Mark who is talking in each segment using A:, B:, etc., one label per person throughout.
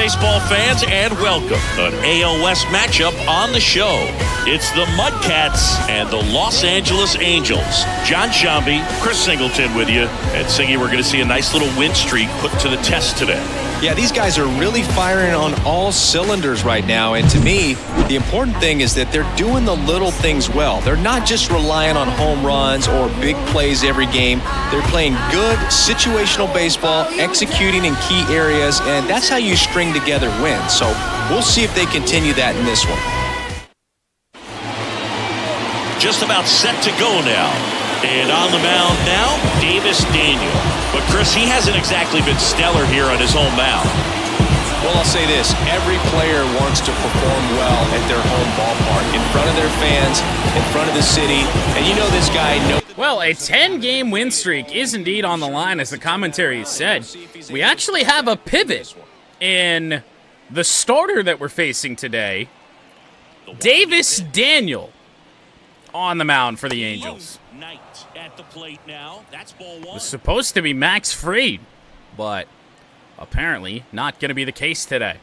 A: baseball fans, and welcome to an AL West matchup on the show. It's the MudCats and the Los Angeles Angels. John Shambi, Chris Singleton with you. And Singy, we're going to see a nice little win streak put to the test today.
B: Yeah, these guys are really firing on all cylinders right now. And to me, the important thing is that they're doing the little things well. They're not just relying on home runs or big plays every game. They're playing good situational baseball, executing in key areas, and that's how you string together wins. So we'll see if they continue that in this one.
A: Just about set to go now. And on the mound now, Davis Daniel. But Chris, he hasn't exactly been stellar here on his home mound.
B: Well, I'll say this. Every player wants to perform well at their home ballpark, in front of their fans, in front of the city. And you know this guy knows.
C: Well, a 10-game win streak is indeed on the line, as the commentary said. We actually have a pivot in the starter that we're facing today, Davis Daniel, on the mound for the Angels.
A: At the plate now. That's ball one.
C: It was supposed to be Max Fried, but apparently not going to be the case today.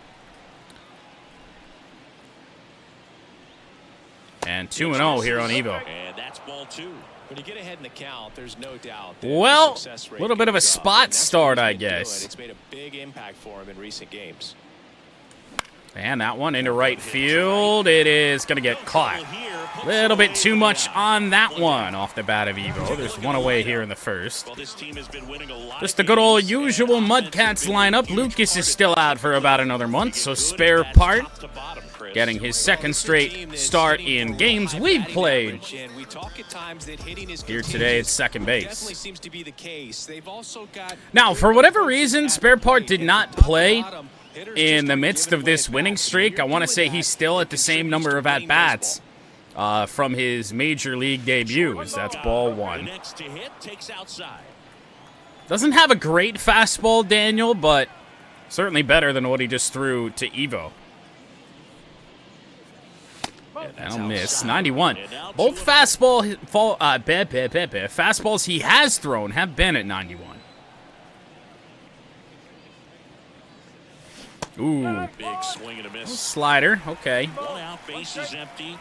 C: And 2-0 here on Evo.
A: And that's ball two.
D: When you get ahead in the count, there's no doubt.
C: Well, a little bit of a spot start, I guess.
D: It's made a big impact for him in recent games.
C: And that one into right field. It is going to get caught. A little bit too much on that one off the bat of Evo. There's one away here in the first. Just the good old usual MudCats lineup. Lucas is still out for about another month, so spare part getting his second straight start in games we've played. Here today at second base. Now, for whatever reason, spare part did not play in the midst of this winning streak. I want to say he's still at the same number of at-bats from his major league debuts. That's ball one. Doesn't have a great fastball, Daniel, but certainly better than what he just threw to Evo. That'll miss. 91. Both fastballs he has thrown have been at 91. Ooh.
A: Big swing and a miss.
C: Slider. Okay.
A: One out, base is empty.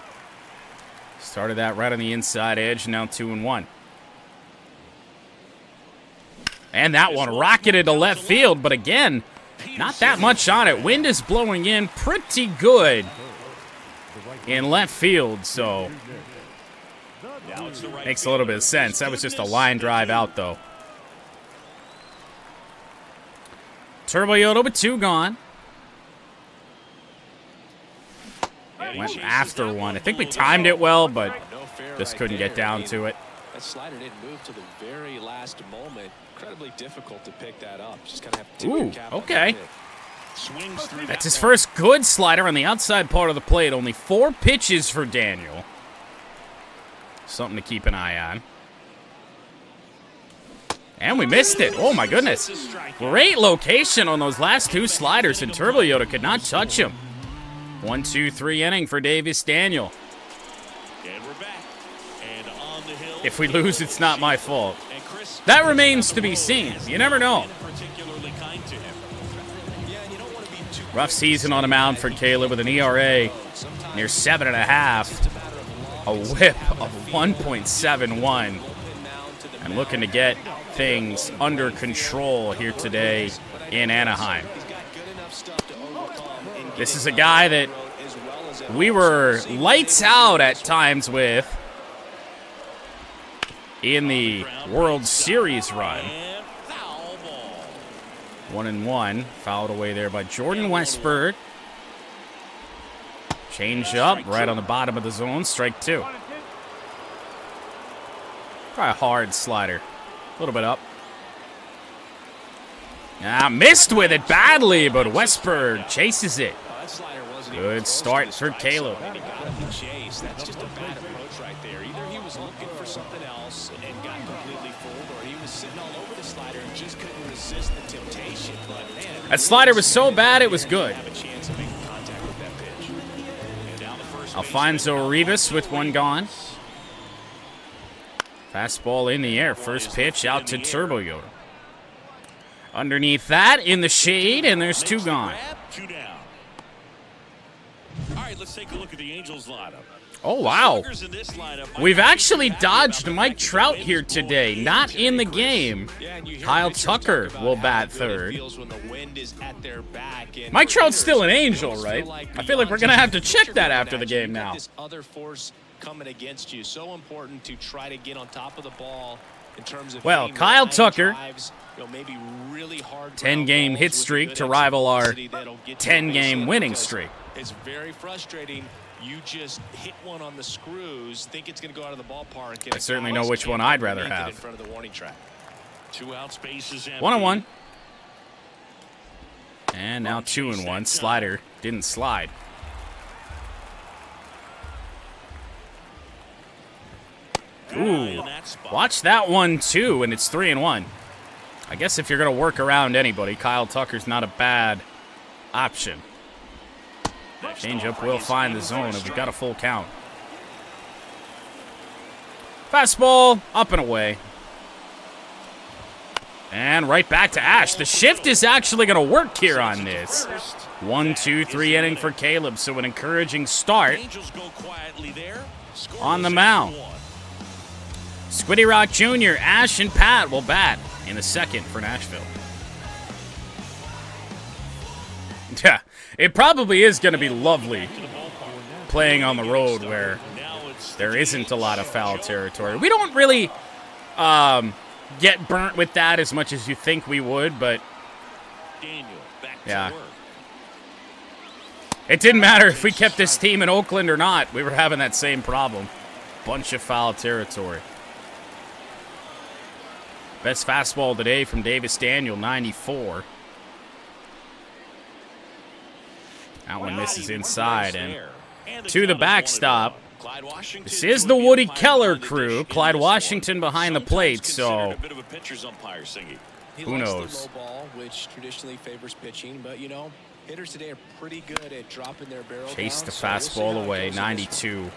C: Started that right on the inside edge. Now 2-1. And that one rocketed to left field, but again, not that much on it. Wind is blowing in pretty good in left field, so makes a little bit of sense. That was just a line drive out, though. Turbo Yoda with two gone. Went after one. I think we timed it well, but just couldn't get down to it.
D: That slider didn't move to the very last moment. Incredibly difficult to pick that up. Just kind of have to.
C: Ooh, okay. That's his first good slider on the outside part of the plate. Only 4 pitches for Daniel. Something to keep an eye on. And we missed it. Oh, my goodness. Great location on those last 2 sliders, and Turbo Yoda could not touch him. 1-2-3 inning for Davis Daniel. If we lose, it's not my fault. That remains to be seen. You never know. Rough season on the mound for Kaleb with an ERA near 7.5. A whip of 1.71. And looking to get things under control here today in Anaheim. This is a guy that we were lights out at times with in the World Series run. 1-1, fouled away there by Jordan Westberg. Change up right on the bottom of the zone, strike 2. Try a hard slider, a little bit up. Missed with it badly, but Westberg chases it. Good start for Kaleb.
D: That's just a bad approach right there. Either he was looking for something else and got completely fooled, or he was sitting all over the slider and just couldn't resist the temptation. But man,
C: that slider was so bad it was good. Alfonso Rivas with one gone. Fastball in the air. First pitch out to Turbo Yoda. Underneath that, in the shade, and there's 2 gone.
A: 2 down. All right, let's take a look at the Angels lineup.
C: Oh, wow. We've actually dodged Mike Trout here today. Not in the game. Kyle Tucker will bat third. Mike Trout's still an Angel, right? I feel like we're going to have to check that after the game now.
D: Coming against you, so important to try to get on top of the ball in terms of.
C: Well, Kyle Tucker,
D: drives, maybe really hard
C: 10-game hit streak to rival our 10-game winning streak.
D: It's very frustrating. You just hit one on the screws, think it's going to go out of the ballpark.
C: I certainly know which one I'd rather have.
D: In front of the warning track.
A: 2 out spaces.
C: 1-1. And now 2-1. Slider didn't slide. Ooh, watch that one too, and it's 3-1. I guess if you're going to work around anybody, Kyle Tucker's not a bad option. Changeup will find the zone, and we've got a full count. Fastball, up and away. And right back to Ash. The shift is actually going to work here on this. 1-2-3 inning for Kaleb, so an encouraging start on the mound. Squiddy Rock Jr., Ash, and Pat will bat in the second for Nashville. Yeah, it probably is going to be lovely playing on the road where there isn't a lot of foul territory. We don't really get burnt with that as much as you think we would, but yeah. It didn't matter if we kept this team in Oakland or not. We were having that same problem. Bunch of foul territory. Best fastball today from Davis Daniel, 94. That one misses inside, and to the backstop. This is the Woody Keller crew. Clyde Washington behind the plate, so who knows?
D: Which traditionally favors pitching, but hitters today are pretty good at dropping their barrel.
C: Chase the fastball away, 92.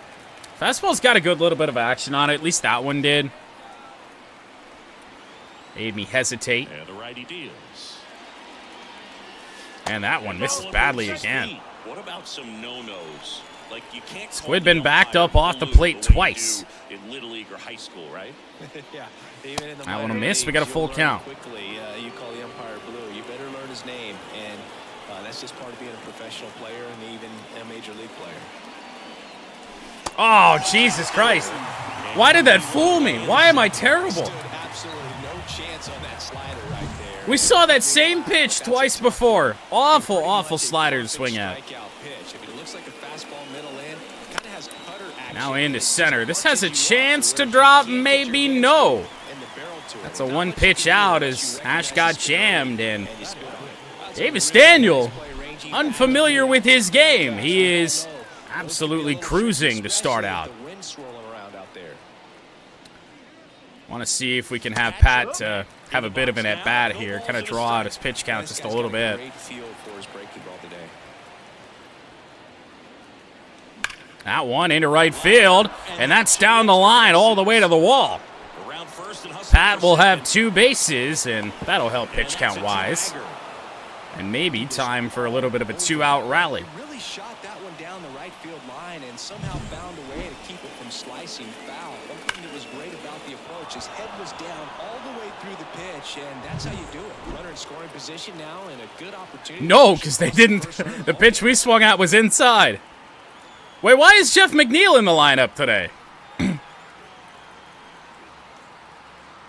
C: Fastball's got a good little bit of action on it. At least that one did. Made me hesitate.
A: And the righty deals.
C: And that one misses badly again.
A: What about some no-nos? Like you can't.
C: Squid been backed up off the plate twice.
A: In Little League or high school, right?
D: Yeah. Even in the
C: that one a miss. We got a full count.
D: Quickly, you call the umpire blue. You better learn his name, and that's just part of being a professional player and even a major league player.
C: Oh, Jesus Christ. Why did that fool me? Why am I terrible? We saw that same pitch twice before. Awful, awful slider to swing at. Now into center. This has a chance to drop, maybe no. That's a one pitch out as Ash got jammed, and Davis Daniel, unfamiliar with his game. He is absolutely cruising to start out. Want to see if we can have Pat have a bit of an at-bat here, kind of draw out his pitch count just a little bit. That one into right field, and that's down the line all the way to the wall. Pat will have 2 bases, and that'll help pitch count-wise. And maybe time for a little bit of a 2-out rally.
D: Really shot that one down the right field line and somehow found a way to keep it from slicing foul. One thing that was great about the approach, his head was down all the way through the pitch, and that's how you do it. Runner in scoring position now, and a good opportunity.
C: No, because they didn't. The pitch we swung at was inside. Wait, why is Jeff McNeil in the lineup today?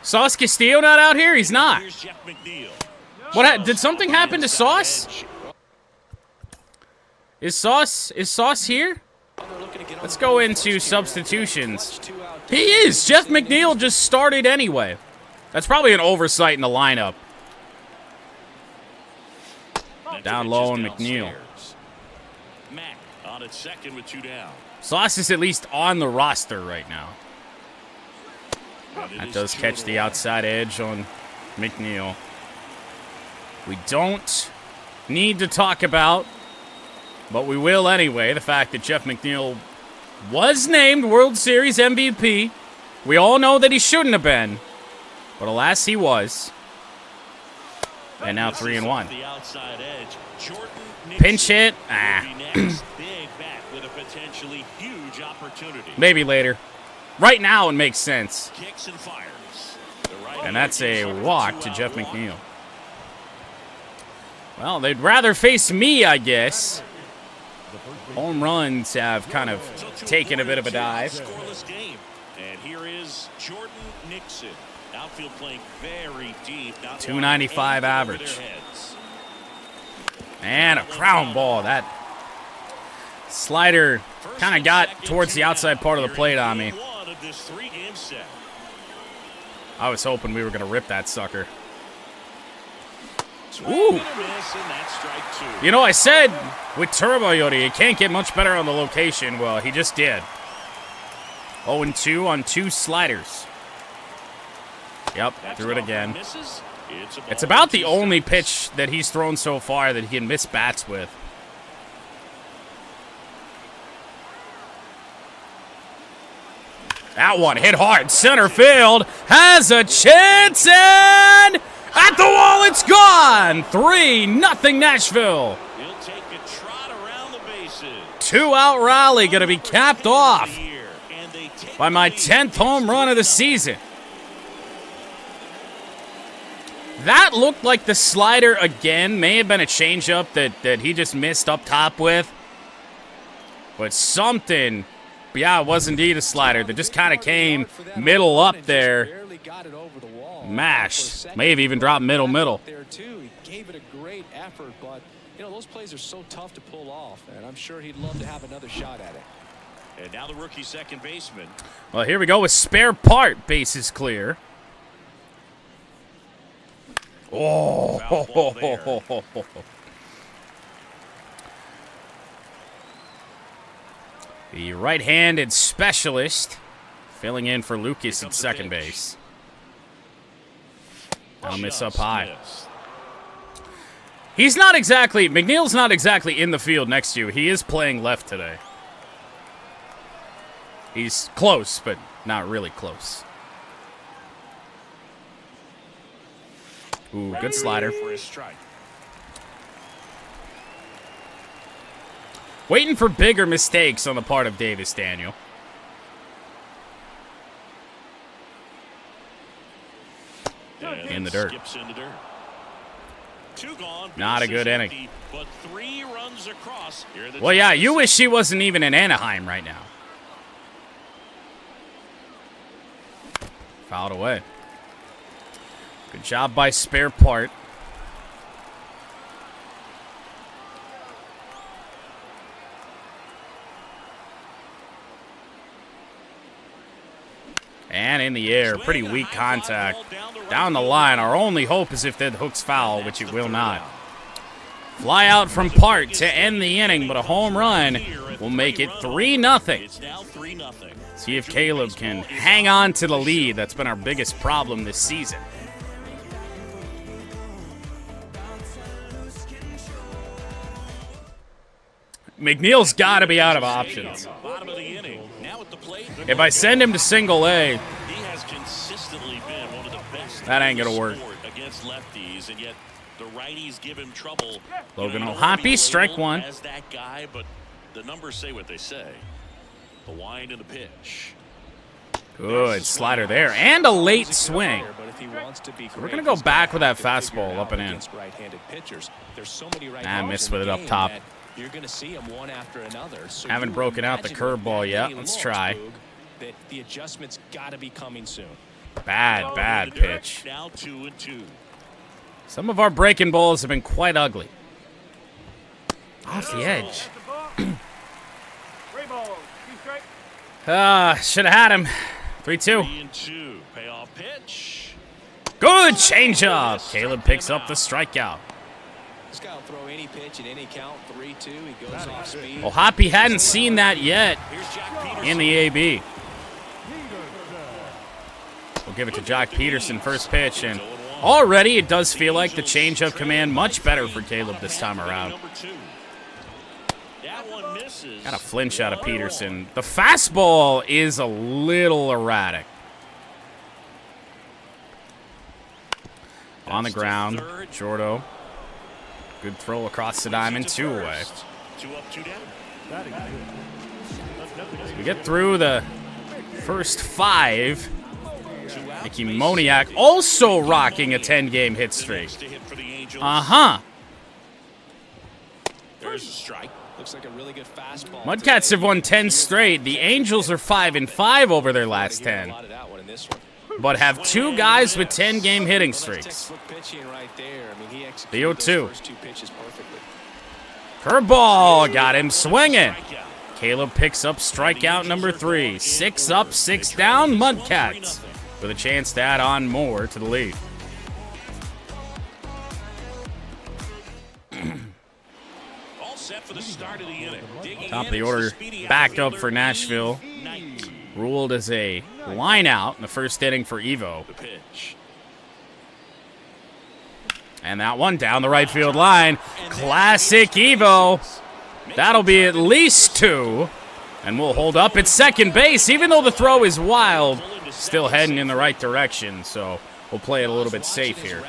C: Sauce Castillo not out here? He's not. What? Did something happen to Sauce? Is Sauce here? Let's go into substitutions. He is. Jeff McNeil just started anyway. That's probably an oversight in the lineup. Down low on McNeil.
A: On its second with 2 down.
C: Sauce is at least on the roster right now. That does catch the outside edge on McNeil. We don't need to talk about, but we will anyway, the fact that Jeff McNeil was named World Series MVP. We all know that he shouldn't have been, but alas, he was. And now 3-1. Pinch hit. Maybe later. Right now it makes sense. And that's a walk to Jeff McNeil. Well, they'd rather face me, I guess. Home runs have kind of taken a bit of a dive.
A: And here is Jordan Nixon. Outfield playing very deep.
C: 295 average. And a ground ball. That slider kind of got towards the outside part of the plate on me. I was hoping we were going to rip that sucker. Ooh. You know, I said with Turbo Yodi, it can't get much better on the location. Well, he just did. 0-2 on 2 sliders. Yep, threw it again. It's about the only pitch that he's thrown so far that he can miss bats with. That one hit hard. Center field has a chance, and at the wall it's gone. 3-0 Nashville. 2-out rally going to be capped off by my 10th home run of the season. That looked like the slider again. May have been a changeup that he just missed up top with. But something, yeah, it was indeed a slider that just kind of came middle up there. Mashed. May have even dropped middle.
D: He gave it a great effort, but you know those plays are so tough to pull off, and I'm sure he'd love to have another shot at it.
A: And now the rookie second baseman.
C: Well, here we go with spare part. Bases clear. Oh. The right-handed specialist filling in for Lucas at second base. I'll miss up high. He's not exactly, McNeil's not exactly in the field next to you. He is playing left today. He's close, but not really close. Ooh, good slider. Waiting for bigger mistakes on the part of Davis Daniel. In the dirt. Not a good inning. Well, yeah, you wish she wasn't even in Anaheim right now. Fouled away. Good job by spare part. And in the air, pretty weak contact. Down the line, our only hope is if that hook's foul, which it will not. Fly out from Part to end the inning, but a home run will make it 3-0. See if Kaleb can hang on to the lead. That's been our biggest problem this season. McNeil's got to be out of options. If I send him to single A, that ain't going to work. Logan O'Hoppe, strike one.
A: But the numbers say what they say. The wind and the pitch.
C: Good slider there, and a late swing. We're going to go back with that fastball up and in. Missed with it up top.
D: You're going to see them one after another. So
C: haven't broken out the curveball yet. Let's try.
D: The adjustment's got to be coming soon.
C: Bad pitch.
A: Now 2-2.
C: Some of our breaking balls have been quite ugly. Off the edge. Should have had him. 3-2.
A: 3-2. Payoff pitch.
C: Good changeup. Kaleb picks up the strikeout.
D: This guy will throw any pitch at any count. 3-2. He goes off speed.
C: O'Hoppe hadn't seen that yet in the AB. We'll give it to Jock Peterson first pitch, and already it does feel like the changeup command much better for Kaleb this time around. Got a flinch out of Peterson. The fastball is a little erratic. On the ground, Jordo. Good throw across the diamond, 2 away.
A: 2 up, 2 down.
C: So we get through the first 5. Mickey Moniak also rocking a 10-game hit streak. Uh-huh.
A: There's a strike.
D: Looks like a really good fastball.
C: MudCats have won 10 straight. The Angels are 5-5 over their last 10. But have 2 guys with 10-game hitting streaks. The 0-2. Curveball got him swinging. Kaleb picks up strikeout number 3. 6 up, 6 down, MudCats with a chance to add on more to the lead.
A: All set for the start of the inning.
C: Top of the order back up for Nashville. Ruled as a line out in the first inning for Evo. And that one down the right field line. Classic Evo. That'll be at least 2. And we'll hold up at second base, even though the throw is wild. Still heading in the right direction, so we'll play it a little bit safe here.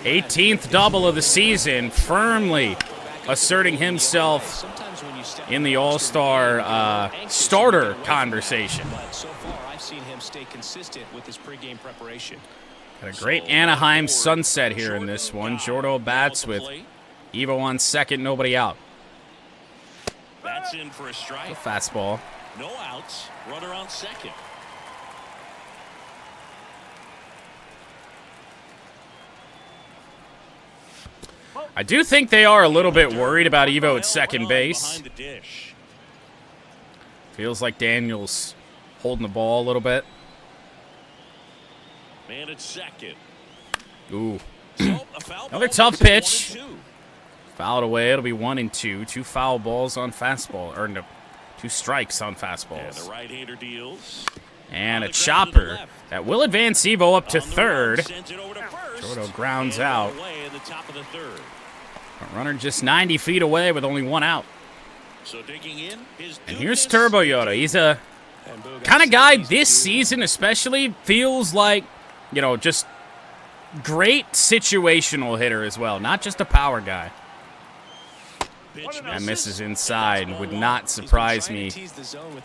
C: 18th double of the season, firmly asserting himself in the All-Star starter conversation.
D: So far, I've seen him stay consistent with his pregame preparation.
C: Got a great Anaheim sunset here in this one. Jordo bats with Evo on second, nobody out.
A: That's in for a strike.
C: A fastball.
A: No outs. Runner on second.
C: I do think they are a little bit worried about Evo at second base. Feels like Daniel's holding the ball a little bit.
A: Man at second.
C: Ooh. Another tough pitch. Fouled away. It'll be 1-2. 2 foul balls on fastball. Or no, 2 strikes on fastballs.
A: And the right-hander deals.
C: And a chopper that will advance Evo up to third. Jordo grounds out. Runner just 90 feet away with only 1 out. And here's Turbo Yoda. He's a kind of guy this season especially feels like, you know, just great situational hitter as well. Not just a power guy. That misses inside. Would not surprise me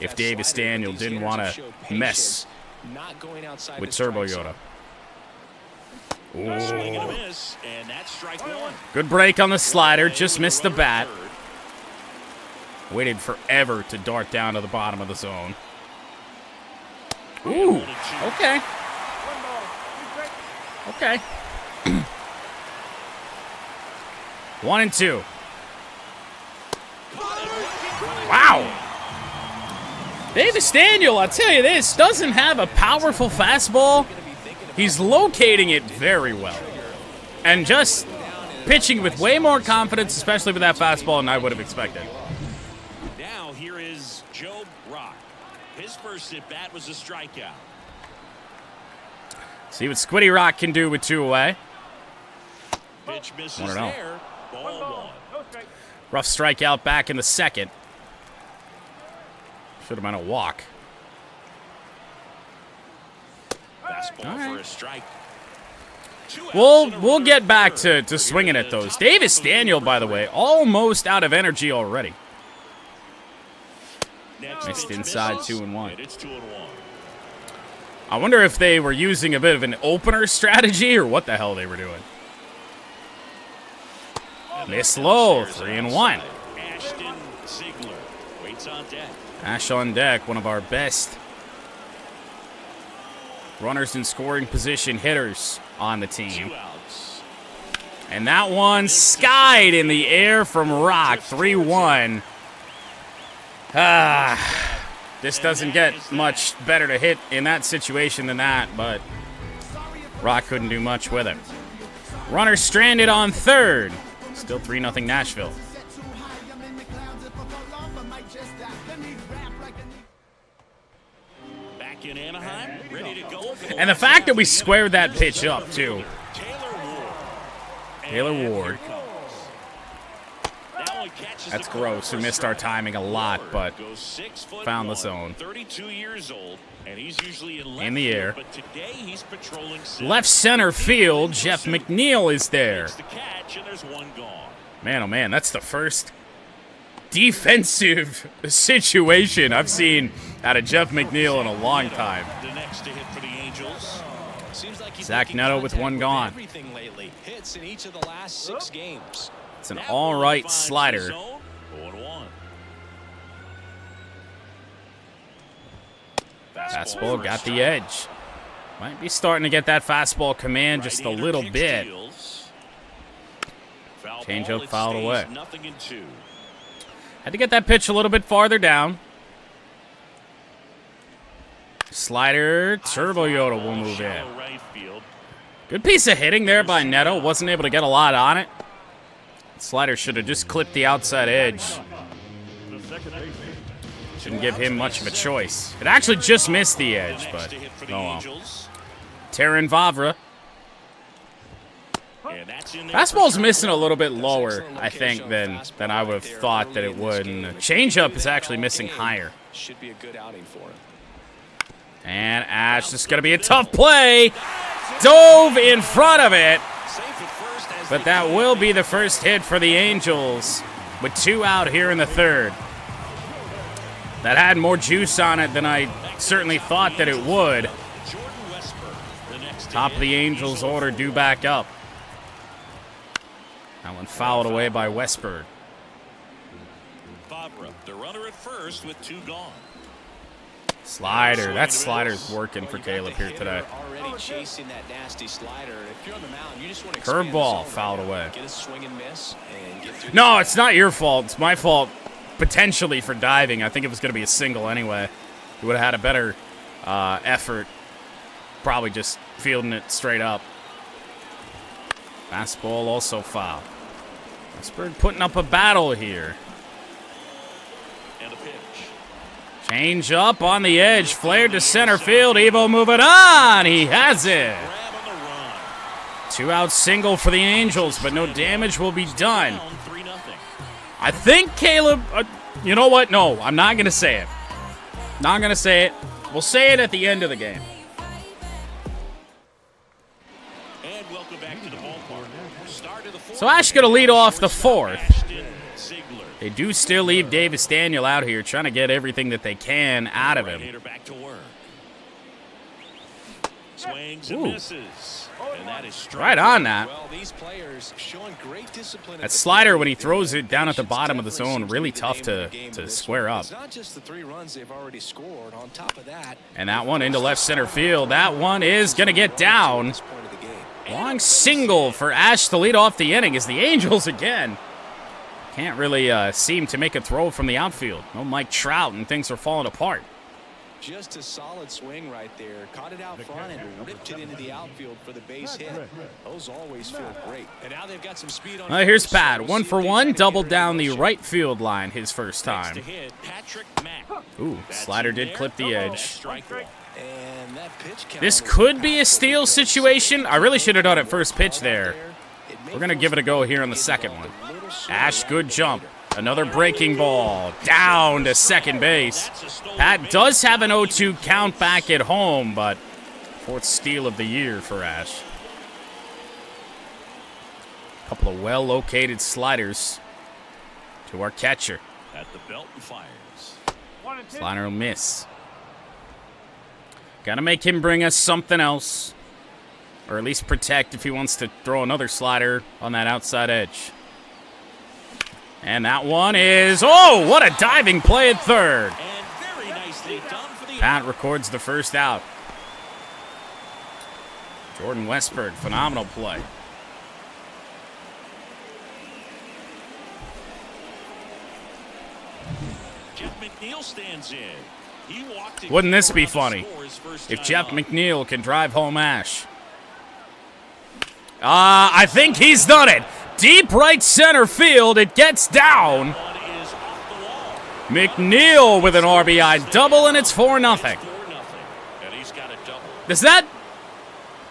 C: if Davis Daniel didn't want to mess with Turbo Yoda. Ooh. Good break on the slider. Just missed the bat. Waited forever to dart down to the bottom of the zone. Ooh. Okay. Okay. 1-2. Wow. Davis Daniel, I'll tell you this, doesn't have a powerful fastball. He's locating it very well. And just pitching with way more confidence, especially with that fastball, than I would have expected.
A: Now here is Joe Rock. His first at-bat was a strikeout.
C: See what Squiddy Rock can do with 2 away.
A: Pitch misses there. Ball 1.
C: Rough strikeout back in the second. Should have been a walk.
A: Fastball for a strike.
C: We'll get back to swinging at those. Davis Daniel, by the way, almost out of energy already. Missed inside 2-1.
A: It's 2-1.
C: I wonder if they were using a bit of an opener strategy or what the hell they were doing. Miss low, 3-1.
A: Ashton Ziegler waits on deck.
C: Ash on deck, one of our best runners in scoring position hitters on the team.
A: 2 outs.
C: And that one skied in the air from Rock, 3-1. This doesn't get much better to hit in that situation than that, but Rock couldn't do much with it. Runner stranded on third. Still 3-0 Nashville.
A: Back in Anaheim, ready to go.
C: And the fact that we squared that pitch up, too. Taylor Ward. That's gross. We missed our timing a lot, but found the zone.
A: 32 years old, and he's usually
C: in the air.
A: But today he's patrolling
C: left center field. Jeff McNeil is there.
A: The catch, and there's one gone.
C: Man, oh man, that's the first defensive situation I've seen out of Jeff McNeil in a long time.
A: The next to hit for the Angels.
C: Zach Neto with one gone.
D: Hits in each of the last 6 games.
C: It's an all right slider. Fastball got the edge. Might be starting to get that fastball command just a little bit. Changeup fouled away. Had to get that pitch a little bit farther down. Slider, Turbo Yoda will move in. Good piece of hitting there by Neto. Wasn't able to get a lot on it. Slider should have just clipped the outside edge. Shouldn't give him much of a choice. It actually just missed the edge, but oh well. Terran Vavra. Fastball's missing a little bit lower, I think, than I would have thought that it would. And the changeup is actually missing higher.
D: Should be a good outing for him.
C: And Ash, this is going to be a tough play. Dove in front of it. But that will be the first hit for the Angels with 2 out here in the 3rd. That had more juice on it than I certainly thought that it would. Top of the Angels order due back up. That one fouled away by Westberg.
A: The runner at first with 2 gone.
C: Slider. That slider's working for Kaleb here today.
D: Already chasing that nasty slider. If you're on the mound, you just want to
C: curveball fouled away.
D: Get a swing and miss and get through.
C: No, it's not your fault. It's my fault potentially for diving. I think it was going to be a single anyway. He would have had a better effort. Probably just fielding it straight up. Fastball also foul. Westberg putting up a battle here.
A: And a pitch.
C: Change up on the edge. Flared to center field. Evo moving on. He has it. 2-out single for the Angels, but no damage will be done. I think Kaleb... you know what? No, I'm not going to say it. Not going to say it. We'll say it at the end of the game.
A: And welcome back to the ballpark. Start of the 4th.
C: So Ash going to lead off the 4th. They do still leave Davis Daniel out here, trying to get everything that they can out of him.
A: Back to work. Swings and misses. And that is
C: right on that.
D: Well, these players showing great discipline.
C: That slider, when he throws it down at the bottom of the zone, really tough to square up.
D: It's not just the 3 runs they've already scored. On top of that,
C: and that one into left center field. That one is going to get down. Long single for Ash to lead off the inning as the Angels again can't really seem to make a throw from the outfield. No Mike Trout, and things are falling apart.
D: Just a solid swing right there. Caught it out front and ripped it into the outfield for the base hit. Those always feel great. And now they've got some speed on.
C: Here's Pat. 1 for 1. Doubled down the right field line his first time. Ooh, slider did clip the edge. This could be a steal situation. I really should have done it first pitch there. We're going to give it a go here on the second one. Ash, good jump. Another breaking ball down to second base. Pat does have an 0-2 count back at home, but 4th steal of the year for Ash. A couple of well-located sliders to our catcher.
A: At the belt and fires.
C: Slider will miss. Got to make him bring us something else. Or at least protect if he wants to throw another slider on that outside edge. And that one is... oh, what a diving play at third.
A: And very nicely done for the...
C: Pat records the first out. Jordan Westberg, phenomenal play.
A: Jeff McNeil stands in. He walked in.
C: Wouldn't this be funny if Jeff McNeil can drive home Ash? I think he's done it. Deep right center field. It gets down. McNeil with an RBI double, and it's 4-0. Does that...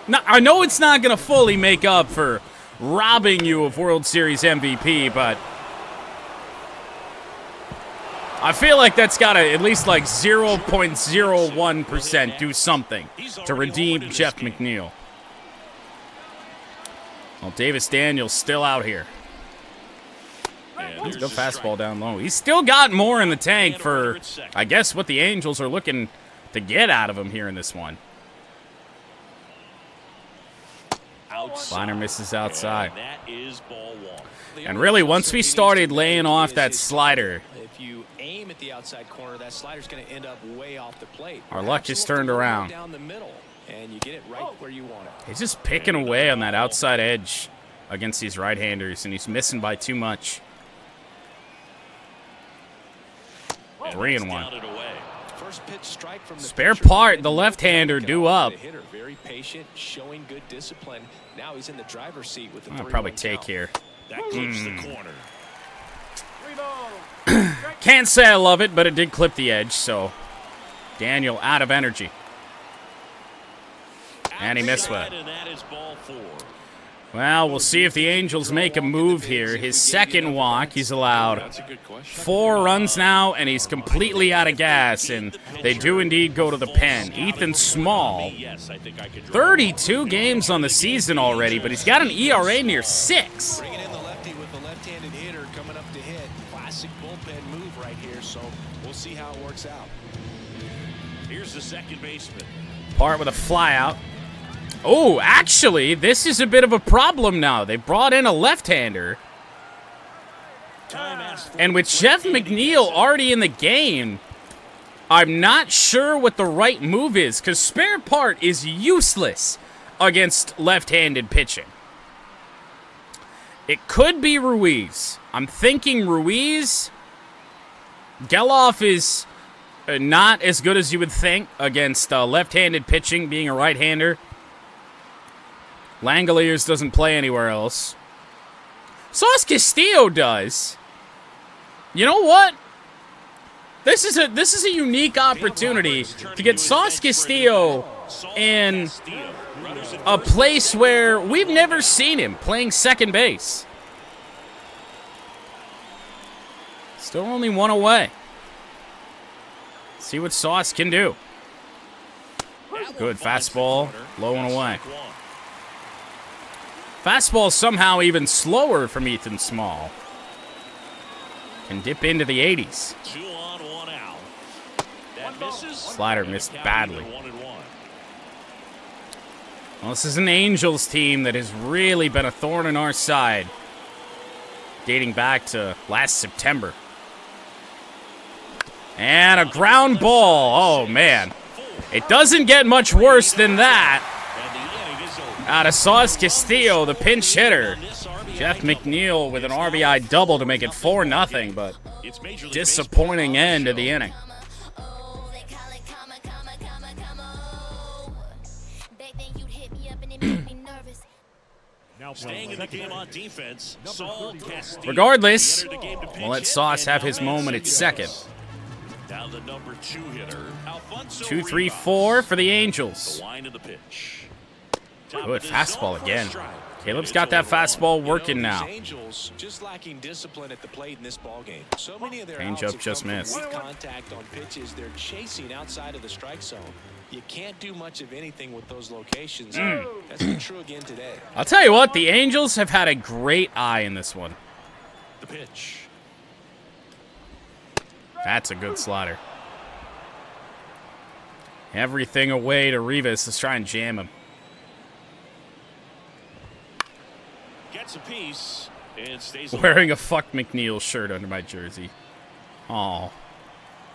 C: no, I know it's not going to fully make up for robbing you of World Series MVP, but I feel like that's got to at least like 0.01% do something to redeem Jeff McNeil. Well, Davis Daniels still out here. Let's go fastball down low. He's still got more in the tank for, I guess, what the Angels are looking to get out of him here in this one. Liner misses outside. And really, once we started laying off that slider,
D: If you aim at the outside corner, that slider's going to end up way off the plate.
C: our luck just turned around.
D: Down the middle, and you get it right where you want it.
C: He's just picking away on that outside edge against these right-handers, and he's missing by too much. 3-1.
D: First pitch strike from the
C: Spare
D: pitcher.
C: part, the left-hander due up.
D: The hitter, very patient, showing good discipline. Now he's in the driver's seat with the
C: I'll probably
D: 3-1
C: take
D: count.
C: here.
A: That clips the corner.
C: Can't say I love it, but it did clip the edge, so Daniel out of energy. And he missed one.
A: And that is ball 4.
C: Well, we'll see if the Angels make a move here. His second walk, he's allowed 4 runs now, and he's completely out of gas, and they do indeed go to the pen. Ethan Small, 32 games on the season already, but he's got an ERA near 6.
D: Bringing in the lefty with the left-handed hitter coming up to hit. Classic bullpen move right here, so we'll see how it works out.
A: Here's the second baseman.
C: Part with a flyout. Oh, actually, this is a bit of a problem now. They brought in a left-hander. And with Jeff McNeil already in the game, I'm not sure what the right move is, because spare part is useless against left-handed pitching. It could be Ruiz. I'm thinking Ruiz. Geloff is not as good as you would think against left-handed pitching, being a right-hander. Langoliers doesn't play anywhere else. Sauce Castillo does. You know what? This is a unique opportunity to get Sauce Castillo in a place where we've never seen him playing second base. Still only 1 away. See what Sauce can do. Good fastball, low and away. Fastball somehow even slower from Ethan Small. Can dip into the 80s.
A: 2 on, 1 out. That misses.
C: Slider missed badly. Well, this is an Angels team that has really been a thorn in our side, dating back to last September. And a ground ball. Oh, man. It doesn't get much worse than that. Out of Sauce Castillo, the pinch hitter. Jeff McNeil with an RBI double to make it 4-0, but disappointing end of the inning.
A: Staying in the game on defense, Saul Castillo.
C: Regardless, we'll let Sauce have his moment at second.
A: Down the number 2 hitter, Alfonso
C: 2-3-4 for the Angels.
A: The line of the pitch.
C: Good fastball again. Caleb's got that fastball working now.
D: Angels just lacking discipline at the plate in this ballgame. So many of their
C: Changeup
D: outs have
C: just
D: come from
C: missed.
D: weak contact on pitches they're chasing outside of the strike zone. You can't do much of anything with those locations. That's been true again today.
C: I'll tell you what, the Angels have had a great eye in this one.
A: The pitch.
C: That's a good slider. Everything away to Rivas. Let's try and jam him.
A: Gets a piece and stays
C: Wearing a Fuck McNeil shirt under my jersey. Oh.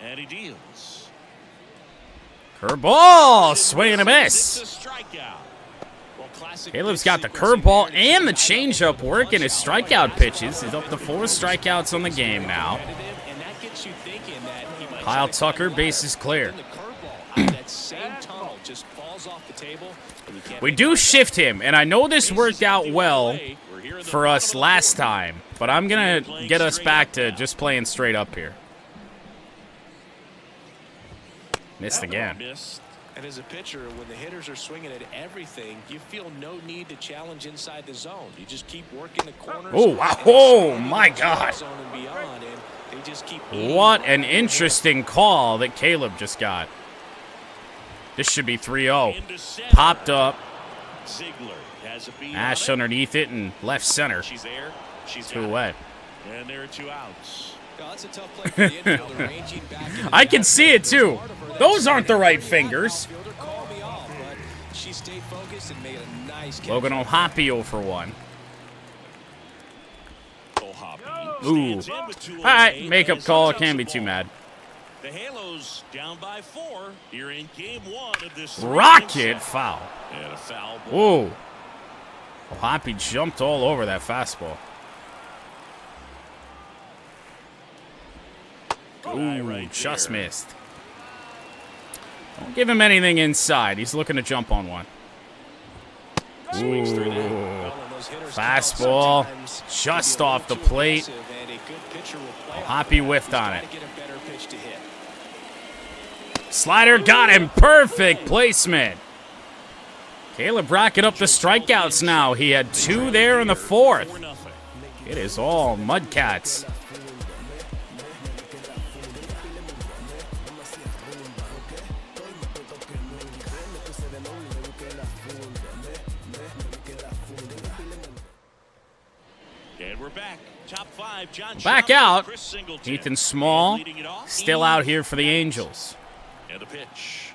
A: and he deals.
C: Curveball! Swing and a miss.
A: It's a strikeout.
C: Caleb's got the curveball and the changeup working his strikeout pitches. He's up to 4 strikeouts on the game now. Kyle Tucker, bases clear. We do shift him, and I know this worked out well for us last time, but I'm going to get us back to just playing straight up here. Missed again.
D: And as a pitcher, when the hitters are swinging at everything, you feel no need to challenge inside the zone. You just keep working the corners.
C: Oh, wow. Oh, my God. What an interesting call that Kaleb just got. This should be 3-0. Popped up. Ash underneath it and left center. 2 away.
A: And there are 2 outs.
C: I can see it too. Those aren't the right fingers. Logan O'Hoppe 0 for 1. Ooh. All right, makeup call. Can't be too mad.
A: The Halos down by 4 here in game 1 of this
C: rocket foul.
A: And a foul ball.
C: Ooh. O'Hoppe jumped all over that fastball. Ooh,
A: right
C: just
A: there.
C: missed. Don't give him anything inside. He's looking to jump on one. Ooh. Fastball just off the plate. O'Hoppe whiffed on it. Slider got him. Perfect placement. Kaleb racking up the strikeouts now. He had 2 there in the 4th. It is all MudCats.
A: And we're back. Top 5, John
C: Back
A: Shambi,
C: out.
A: Chris Singleton.
C: Ethan Small
A: Leading it off.
C: still out here for the Angels.
A: And the pitch.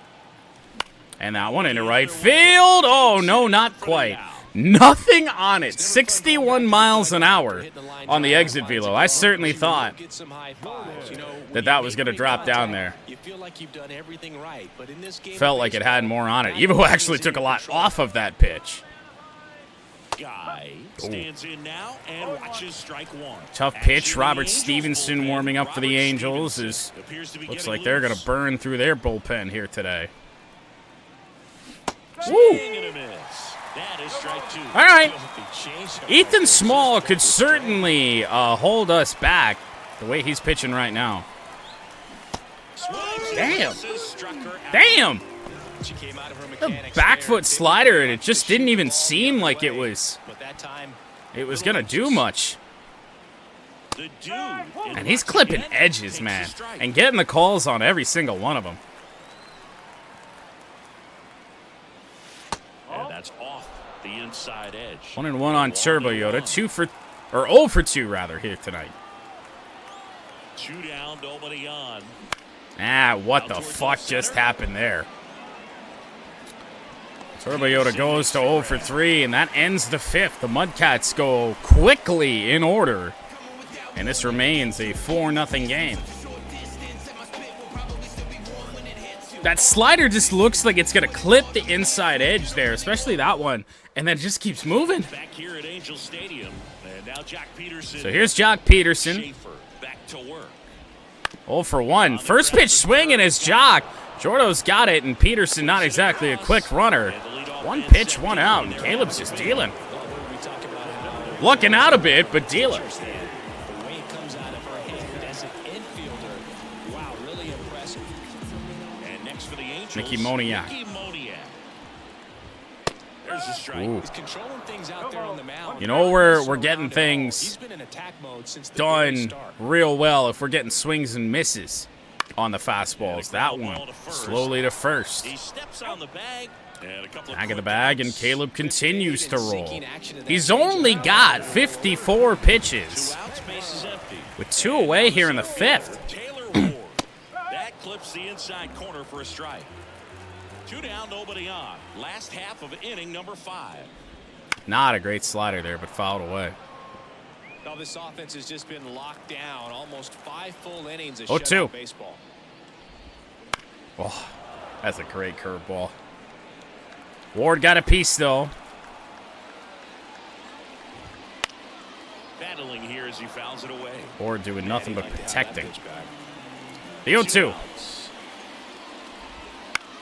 C: And that one into right field. Oh, no, not quite. Nothing on it. 61 miles an hour on the exit velo. I certainly thought that was going to drop down there. Felt like it had more on it. Evo actually took a lot off of that pitch.
A: Guy stands in now and watches strike 1.
C: Tough pitch. Robert Stevenson warming up for the Angels. Looks like they're going to burn through their bullpen here today. Woo.
A: That is strike 2.
C: All right. Ethan Small could certainly hold us back the way he's pitching right now. Damn. Damn. A back foot slider, and it just didn't even seem like it was going to do much. And he's clipping edges, man, and getting the calls on every single one of them.
A: And that's off the inside edge.
C: 1-1 on Turbo Yoda. 0 for 2 rather here tonight.
A: 2 down, nobody on.
C: What the fuck just happened there? Turbo Yoda goes to 0 for 3, and that ends the 5th. The MudCats go quickly in order, and this remains a 4-0 game. That slider just looks like it's going to clip the inside edge there, especially that one, and then it just keeps moving.
A: Back here at Angel Stadium, and now Jock Peterson.
C: So here's Jock Peterson.
A: Schaefer back to work.
C: 0 for 1. First pitch swinging is Jock. Jordo's got it, and Peterson not exactly a quick runner. 1 pitch, 1 out, and Kaleb's just dealing. Looking out a bit, but dealing. Mickey Moniak.
A: There's a strike.
C: Ooh.
D: He's controlling things out there on the mound.
C: You know, we're getting things
D: He's been in attack mode since the
C: done
D: very start.
C: real well if we're getting swings and misses on the fastballs. That one slowly to first.
A: He steps on the bag. And a couple
C: Back of the bag, and Kaleb continues to roll. He's only got 54 pitches,
A: 2 outs, base is empty.
C: with 2 away here in the 5th.
A: Taylor Ward. That clips the inside corner for a strike. 2 down, nobody on. Last half of inning number 5.
C: Not a great slider there, but fouled away.
D: Now this offense has just been locked down. Almost 5 full innings of
C: 0-2.
D: shutout baseball.
C: Oh, that's a great curveball. Ward got a piece, though.
A: Battling here as he fouls it away.
C: Ward doing nothing but protecting. The 0-2.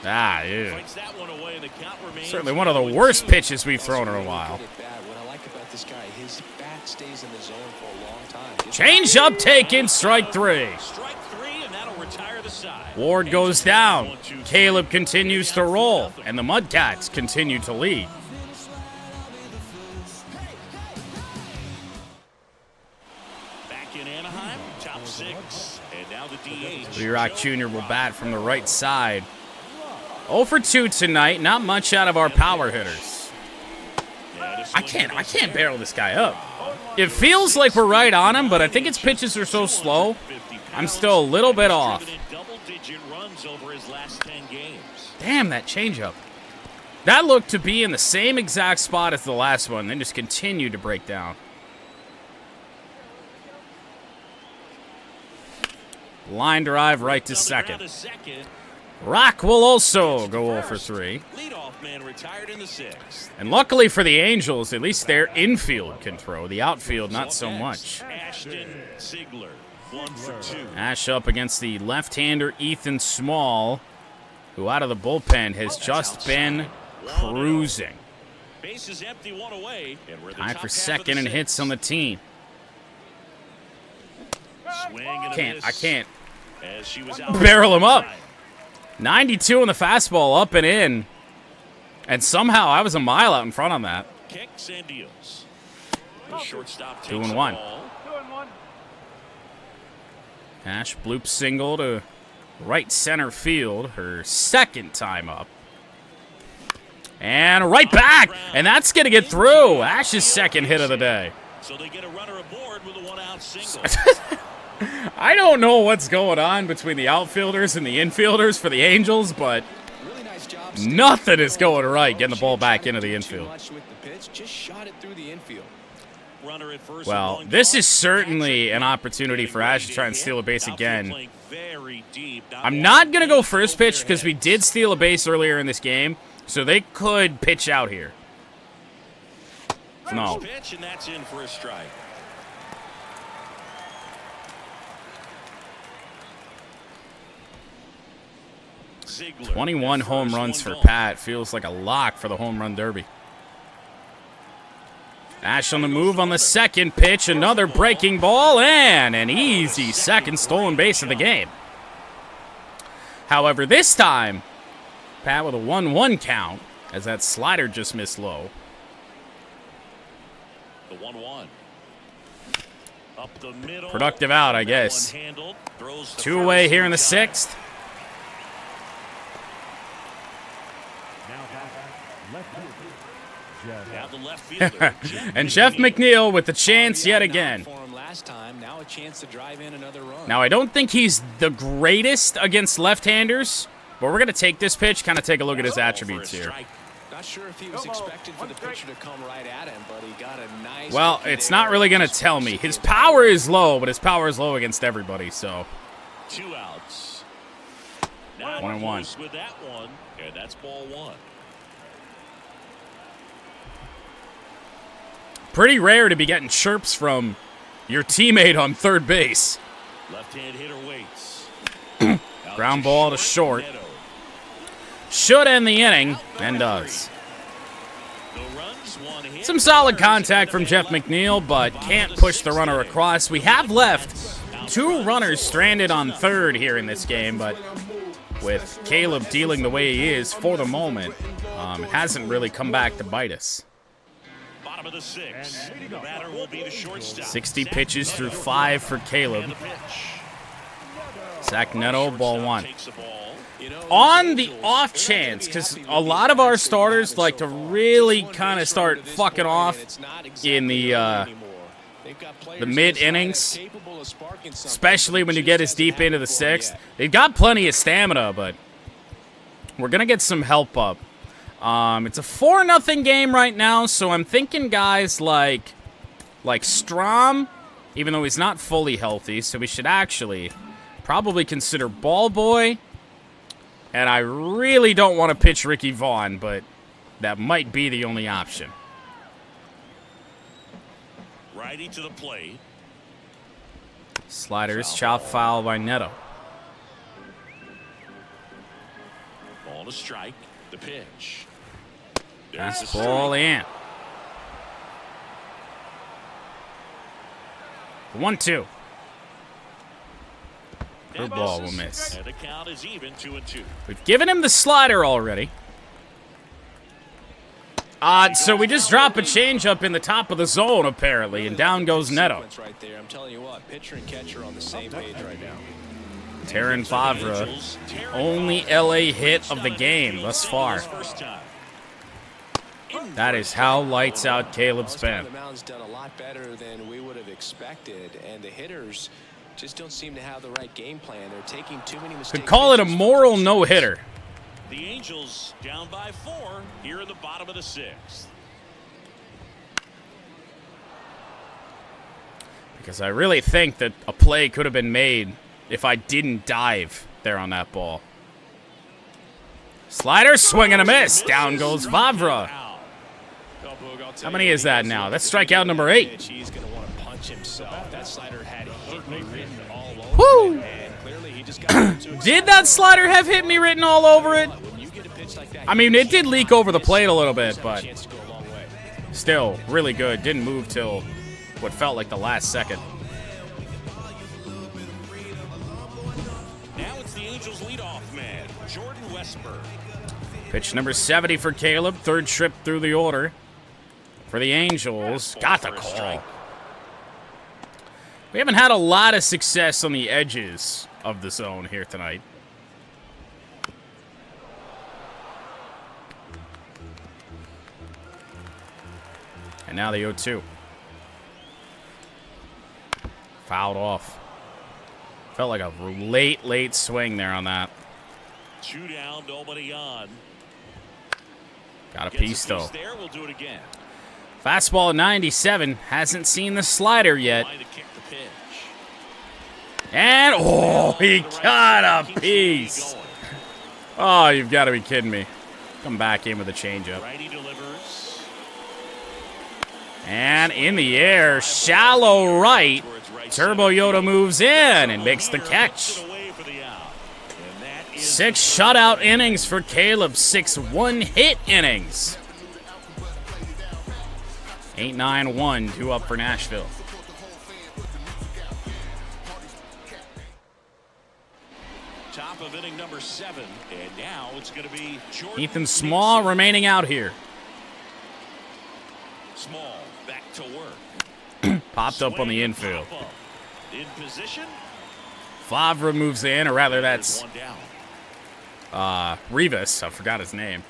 C: Ew.
A: Fights that one away, and the count remains
C: Certainly one of the worst pitches we've thrown in a while.
D: What I like about this guy, his bat stays in the zone for a long time.
C: Change up taken, strike 3.
A: Strike 3, and that'll retire the side.
C: Ward goes down. Kaleb continues to roll, and the MudCats continue to lead.
A: Back in Anaheim, top 6. And now the DH.
C: Lee-Rock Jr. will bat from the right side. 0 for 2 tonight. Not much out of our power hitters. I can't barrel this guy up. It feels like we're right on him, but I think his pitches are so slow. I'm still a little bit off. Damn, that changeup. That looked to be in the same exact spot as the last one, then just continued to break down. Line drive right to second. Rock will also go 0 for 3. And luckily for the Angels, at least their infield can throw. The outfield, not so much. Ash up against the left-hander Ethan Small, who out of the bullpen has just been cruising. Tied for second in hits on the team. I can't barrel him up. 92 on the fastball, up and in. And somehow I was a mile out in front on that. 2-1. Ash bloop single to right center field, her second time up. And right back, and that's going to get through. Ash's second hit of the day.
A: So they get a runner aboard with a one-out single.
C: I don't know what's going on between the outfielders and the infielders for the Angels, but nothing is going right getting the ball back into the infield. Well, this is certainly an opportunity for Ash to try and steal a base again. I'm not going to go first pitch because we did steal a base earlier in this game, so they could pitch out here. No. 21 home runs for Pat. Feels like a lock for the home run derby. Ash on the move on the second pitch. Another breaking ball and an easy second stolen base of the game. However, this time, Pat with a 1-1 count as that slider just missed low.
A: The 1-1. Up the middle.
C: Productive out, I guess. 2 away here in the 6th. And Jeff McNeil with the chance yet again. Now, I don't think he's the greatest against left-handers, but we're going to take this pitch, kind of take a look at his attributes here.
D: Not sure if he was expecting for the pitcher to come right at him, but he got a nice.
C: Well, it's not really going to tell me. His power is low, but his power is low against everybody, so.
A: 2 outs.
C: 1-1.
A: With that one, and that's ball 1.
C: Pretty rare to be getting chirps from your teammate on third base.
A: Left-hand hitter waits.
C: Ground ball to short. Should end the inning, and does. Some solid contact from Jeff McNeil, but can't push the runner across. We have left 2 runners stranded on third here in this game, but with Kaleb dealing the way he is for the moment, it hasn't really come back to bite us.
A: Bottom of the 6th. The batter will be the shortstop.
C: 60 pitches through 5 for Kaleb. Zach Neto, ball 1. On the off chance, because a lot of our starters like to really kind of start fucking off in the mid innings, especially when you get as deep into the 6th. They've got plenty of stamina, but we're gonna get some help up. It's a 4-0 game right now, so I'm thinking guys like Strom, even though he's not fully healthy, so we should actually probably consider Ball Boy. And I really don't want to pitch Ricky Vaughn, but that might be the only option.
A: Righty to the plate.
C: Sliders, chop foul by Neto.
A: Ball to strike. The pitch.
C: Fastball in. 1-2. Curveball will miss.
A: And the count is even 2-2.
C: We've given him the slider already. So we just drop a changeup in the top of the zone, apparently, and down goes Neto.
D: Right there. I'm telling you what, pitcher and catcher on the same page right now.
C: Terran Favre, only LA hit of the game thus far. That is how lights out Kaleb's been.
D: The mound's done a lot better than we would have expected, and the hitters just don't seem to have the right game plan. They're taking too many mistakes.
C: Could call it a moral no-hitter.
A: The Angels down by 4 here in the bottom of the 6th.
C: Because I really think that a play could have been made if I didn't dive there on that ball. Slider, swing and a miss. Down goes Favre. How many is that now? That's strikeout number 8.
D: He's going to want to punch himself. That slider had hit me written all over
C: Woo!
D: it, and clearly he just got too
C: Did that slider have hit me written all over it?
D: When you get a pitch like that,
C: I mean, it did leak over the plate a little bit, but
D: chance to go a long way.
C: still really good. Didn't move till what felt like the last second.
A: Now it's the Angels leadoff man, Jordan Westberg.
C: Pitch number 70 for Kaleb. Third trip through the order for the Angels. Got the call. We haven't had a lot of success on the edges of the zone here tonight. And now the 0-2. Fouled off. Felt like a late swing there on that.
A: 2 down, nobody on.
C: Got a piece, though.
A: There, we'll do it again.
C: Fastball 97. Hasn't seen the slider yet.
A: Line to kick the pitch.
C: And, oh, he got a piece. Oh, you've got to be kidding me. Come back in with a changeup.
A: Righty delivers.
C: And in the air, shallow right. Turbo Yoda moves in and makes the catch. 6 shutout innings for Kaleb. 6 one-hit innings. 8-9-1, 2 up for Nashville.
A: Top of inning number 7, and now it's going to be Jordan
C: Ethan Small remaining out here.
A: Small back to work.
C: Popped up on the infield.
A: In position.
C: Favre moves in, or rather that's
A: One down.
C: Rivas. I forgot his name.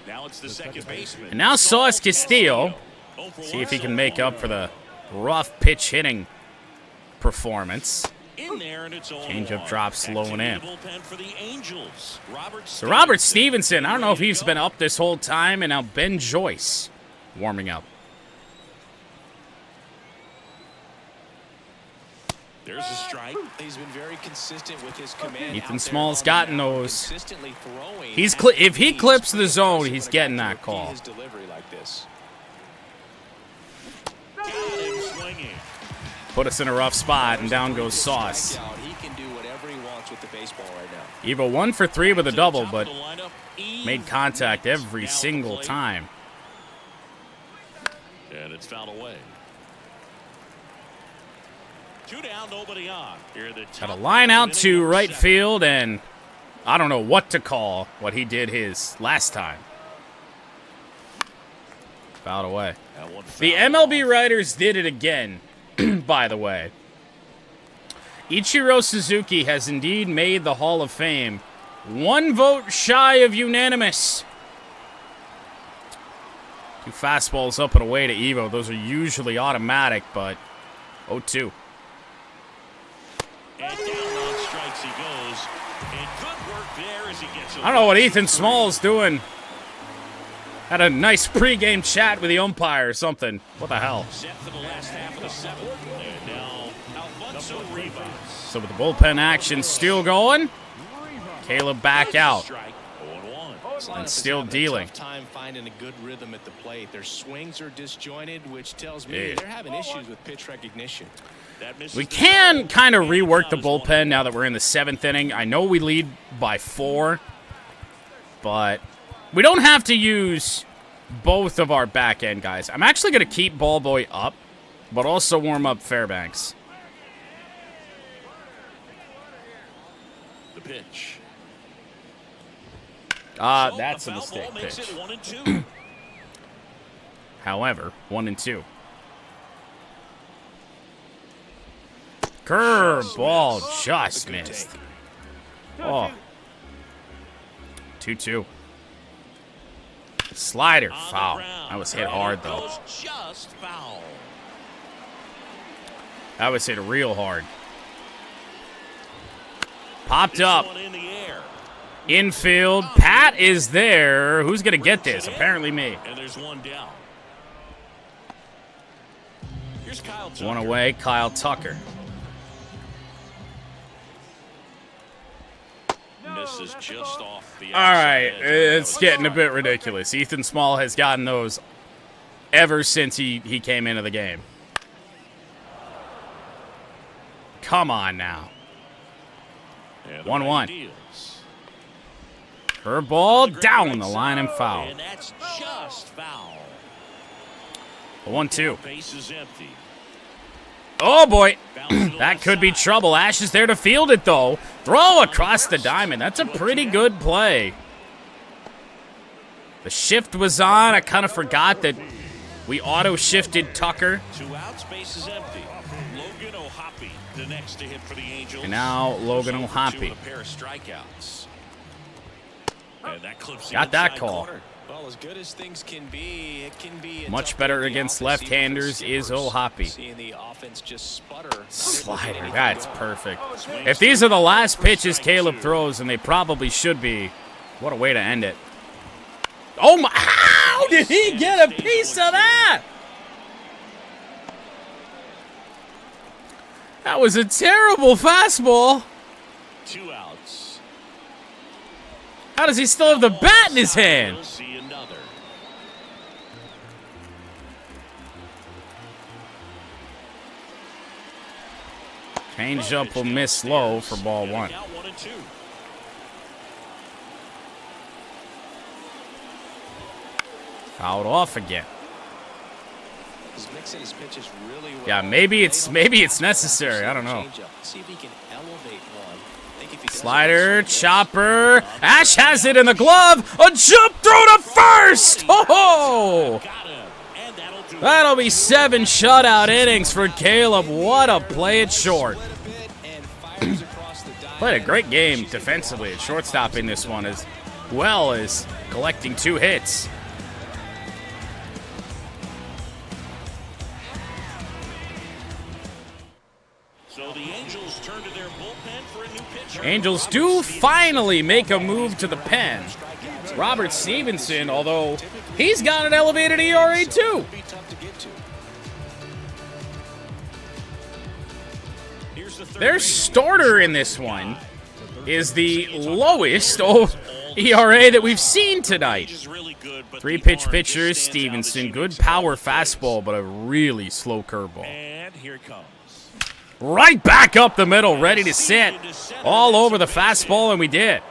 A: Now it's the second baseman.
C: And now Sauce Castillo. See if he can make up for the rough pitch hitting performance.
A: In there, and it's
C: Changeup drops slow and in.
A: For the Angels.
C: So Robert Stevenson, I don't know if he's been up this whole time, and now Ben Joyce warming up.
A: There's a strike.
D: He's been very consistent with his command.
C: Ethan Small's gotten those.
D: Consistently throwing.
C: If he clips the zone, he's getting that call.
D: His delivery like this.
A: Got him swinging.
C: Put us in a rough spot, and down goes Sauce.
D: He can do whatever he wants with the baseball right now.
C: Evo 1 for 3 with a double, but made contact every single time.
A: And it's fouled away. 2 down, nobody on. Here the
C: Got a line out to right field, and I don't know what to call what he did his last time. Fouled away. The MLB writers did it again, by the way. Ichiro Suzuki has indeed made the Hall of Fame. 1 vote shy of unanimous. 2 fastballs up and away to Evo. Those are usually automatic, but 0-2.
A: And down on strikes he goes. And good work there as he gets.
C: I don't know what Ethan Small's doing. Had a nice pregame chat with the umpire or something. What the hell?
A: Set for the last half of the 7th. And now Alfonso Rivas.
C: So with the bullpen action still going, Kaleb back out.
A: Strike 0-1.
C: And still dealing.
D: Tough time finding a good rhythm at the plate. Their swings are disjointed, which tells me they're having issues with pitch recognition.
C: We can kind of rework the bullpen now that we're in the 7th inning. I know we lead by 4, but we don't have to use both of our back end guys. I'm actually going to keep Ballboy up, but also warm up Fairbanks.
A: pitch.
C: That's a mistake pitch. However, 1-2. Curveball just missed. Oh. 2-2. Slider foul. That was hit hard though.
A: Just foul.
C: That was hit real hard. Popped up. Infield. Pat is there. Who's going to get this? Apparently me.
A: And there's one down. Here's Kyle Tucker.
C: One away, Kyle Tucker.
A: Misses just off the
C: All right, it's getting a bit ridiculous. Ethan Small has gotten those ever since he came into the game. Come on now. 1-1. Curveball down the line and foul.
A: And that's just foul.
C: 1-2.
A: Base is empty.
C: Oh, boy. That could be trouble. Ash is there to field it, though. Throw across the diamond. That's a pretty good play. The shift was on. I kind of forgot that we auto-shifted Tucker.
A: 2 outs, base is empty. Logan O'Hoppe, the next to hit for the Angels.
C: And now Logan O'Hoppe.
A: A pair of strikeouts. And that clips
C: Got that call.
D: Well, as good as things can be, it can be
C: Much better against left-handers is O'Hoppe.
D: Seeing the offense just sputter.
C: Slider, that's perfect. If these are the last pitches Kaleb throws, and they probably should be, what a way to end it. Oh my, how did he get a piece of that? That was a terrible fastball.
A: 2 outs.
C: How does he still have the bat in his hand? Changeup will miss low for ball 1. Fouled off again. Yeah, maybe it's necessary. I don't know. Slider, chopper. Ash has it in the glove. A jump throw to first. Oh! That'll be 7 shutout innings for Kaleb. What a play at short. Played a great game defensively at shortstop in this one, as well as collecting 2 hits.
A: So the Angels turn to their bullpen for a new pitcher.
C: Angels do finally make a move to the pen. Robert Stevenson, although he's got an elevated ERA too. Their starter in this one is the lowest ERA that we've seen tonight. 3-pitch pitcher, Stevenson. Good power fastball, but a really slow curveball.
A: And here it comes.
C: Right back up the middle, ready to sit. All over the fastball, and we did.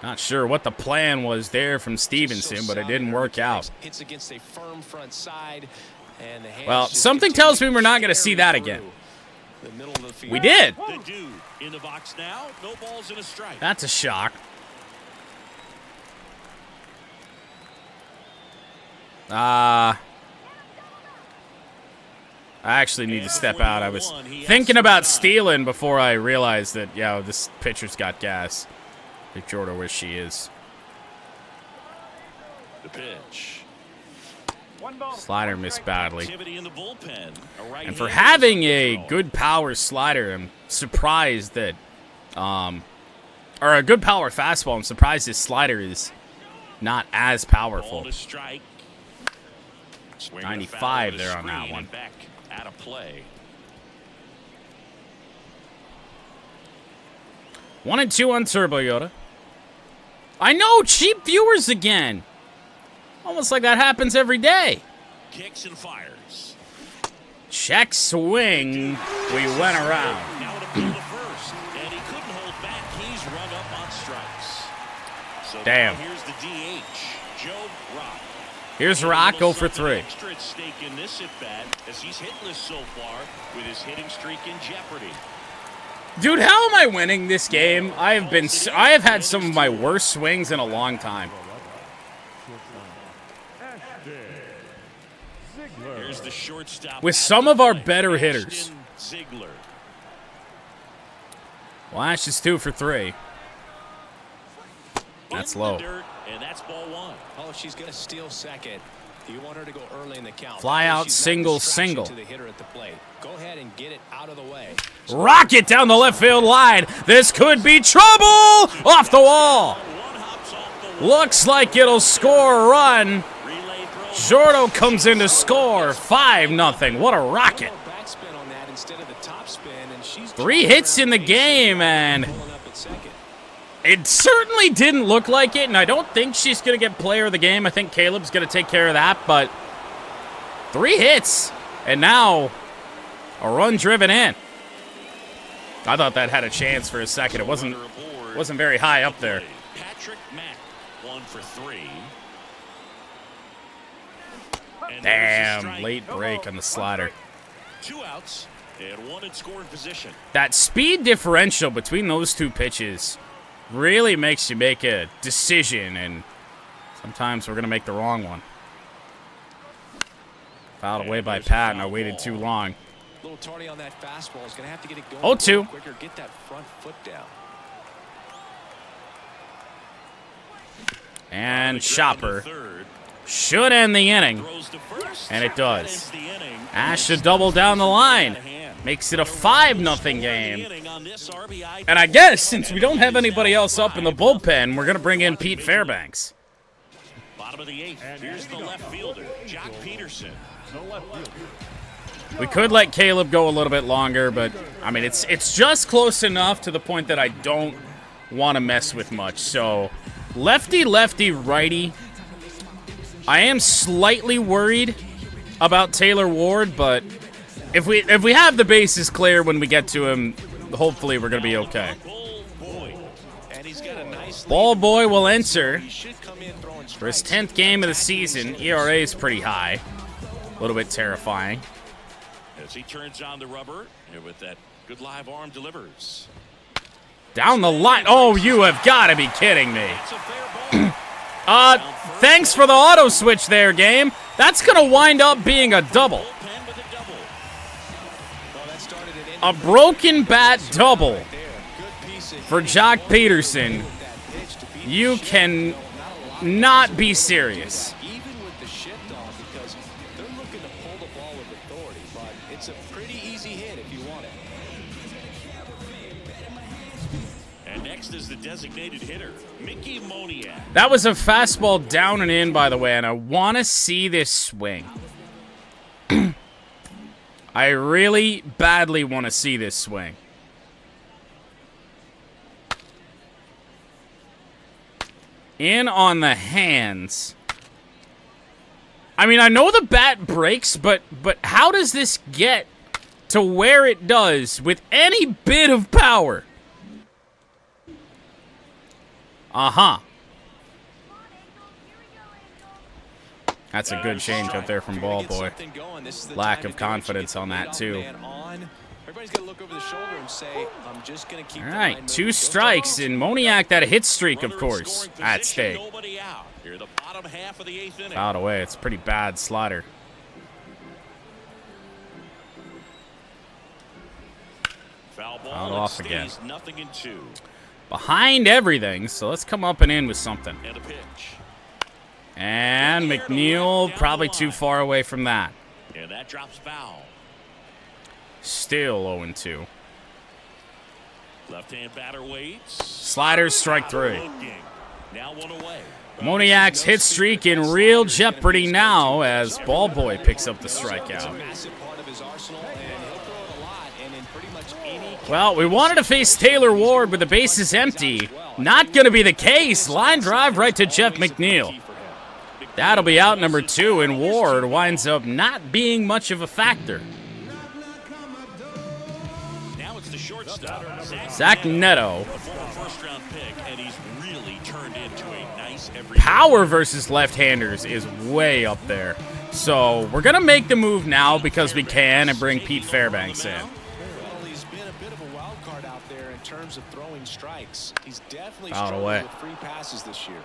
C: Not sure what the plan was there from Stevenson, but it didn't work out. Well, something tells me we're not going to see that again. We did. That's a shock. I actually need to step out. I was thinking about stealing before I realized that, yeah, this pitcher's got gas. Big Jordan where she is.
A: The pitch.
C: Slider missed badly. And for having a good power slider, I'm surprised that, or a good power fastball, I'm surprised his slider is not as powerful. 95 there on that one.
A: Out of play.
C: 1-2 on Turbo Yoda. I know, cheap viewers again. Almost like that happens every day.
A: Kicks and fires.
C: Check swing. We went around.
A: Now to pull the first, and he couldn't hold back. He's run up on strikes. So
C: damn.
A: Here's the DH, Joe Rock.
C: Here's Rock, 0 for 3.
A: Extra at stake in this at bat, as he's hitless so far with his hitting streak in jeopardy.
C: Dude, how am I winning this game? I have had some of my worst swings in a long time.
A: Here's the shortstop
C: with some of our better hitters. Lash is 2 for 3. That's low.
A: And that's ball 1.
D: Oh, she's going to steal second. You want her to go early in the count.
C: Fly out, single.
D: To the hitter at the plate. Go ahead and get it out of the way.
C: Rocket down the left field line. This could be trouble. Off the wall. Looks like it'll score a run. Jordo comes in to score 5-0. What a rocket. 3 hits in the game, and it certainly didn't look like it, and I don't think she's going to get player of the game. I think Kaleb's going to take care of that, but 3 hits, and now a run driven in. I thought that had a chance for a second. It wasn't very high up there.
A: Patrick Mack, 1 for 3.
C: Damn, late break on the slider.
A: 2 outs and 1 in scoring position.
C: That speed differential between those 2 pitches really makes you make a decision, and sometimes we're going to make the wrong one. Fouled away by Pat, and I waited too long.
D: A little tardy on that fastball. Is going to have to get it going
C: 0-2.
D: quicker. Get that front foot down.
C: And Chopper should end the inning, and it does. Ash should double down the line. Makes it a 5-0 game. And I guess since we don't have anybody else up in the bullpen, we're going to bring in Pete Fairbanks.
A: Bottom of the 8th. Here's the left fielder, Jock Peterson.
C: We could let Kaleb go a little bit longer, but I mean it's just close enough to the point that I don't want to mess with much. So lefty, righty. I am slightly worried about Taylor Ward, but if we have the bases clear when we get to him, hopefully we're going to be okay. Ball boy will enter for his 10th game of the season. ERA is pretty high. A little bit terrifying.
A: As he turns on the rubber, and with that good live arm delivers.
C: Down the line. Oh, you have got to be kidding me. Thanks for the auto switch there, game. That's going to wind up being a double. A broken bat double for Jock Peterson. You can not be serious.
D: Even with the shift off, because they're looking to pull the ball with authority, but it's a pretty easy hit if you want it.
A: And next is the designated hitter, Mickey Moniak.
C: That was a fastball down and in, by the way, and I want to see this swing. I really badly want to see this swing. In on the hands. I mean, I know the bat breaks, but how does this get to where it does with any bit of power? Uh-huh. That's a good change up there from ball boy. Lack of confidence on that, too. All right, 2 strikes, and Moniak, that hit streak, of course, at stake. Fouled away. It's a pretty bad slider. Fouled off again. Behind everything, so let's come up and in with something. And McNeil probably too far away from that.
A: And that drops foul.
C: Still 0-2.
A: Left-hand batter waits.
C: Sliders, strike 3.
A: Now 1 away.
C: Moniak's hit streak in real jeopardy now as ball boy picks up the strikeout. Well, we wanted to face Taylor Ward with the bases empty. Not going to be the case. Line drive right to Jeff McNeil. That'll be out number 2, and Ward winds up not being much of a factor.
A: Now it's the shortstop,
C: Zach Neto.
A: First-round pick, and he's really turned into a nice
C: Power versus left-handers is way up there. So we're going to make the move now because we can and bring Pete Fairbanks in.
D: Well, he's been a bit of a wild card out there. strikes. He's definitely
C: Fouled
D: struggled
C: away.
D: with free passes this year.